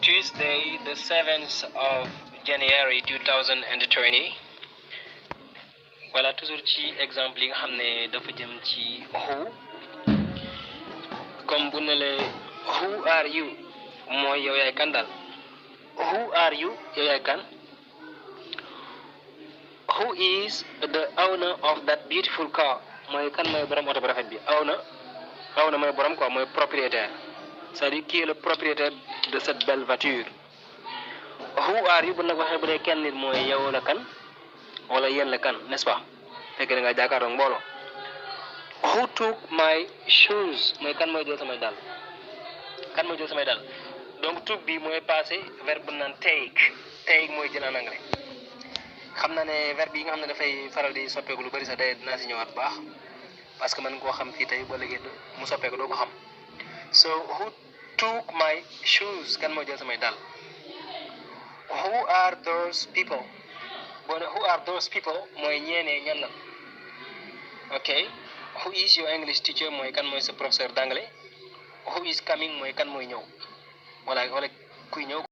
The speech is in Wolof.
Tuesday, the 7th of January 2020. Voilà, toujours ci exemple yi nga xam ne dafa jëm ci who. Comme bu ne la who are you mooy yow yaay kan daal. Who are you yow yaay kan. Who is the owner of that beautiful car mooy kan mooy borom oto bu rafet bi. owner mooy borom quoi mooy propriétaire. C'est-à-dire qui est le propriétaire de cette belle voiture. Who are you bu nag waxee bu dee kenn nit mooy yow la kan wala yéen la kan, n'est-ce pas? fekk na nga jàkkaarloo mbooloo. Who took my shoes mooy kan mooy jël samay dàll. kan mooy jël samay dàll. donc took bi mooy passé verbe naan take mooy jël en anglais. xam naa ne verbe yi nga xam ne dafay faral di soppeeku lu bari sax day dinaa si ñëwaat bu baax parce que mën koo xam fii tey ba léegi mu soppeeku doo ko xam. So who took my shoes kan mooy jël samay dàll. Who are those people boo ne who are those people mooy ñeenee ñan la. ok who is your English teacher mooy kan mooy sa professeur d'anglais. Who is coming mooy kan mooy ñëw wala kuy ñëw.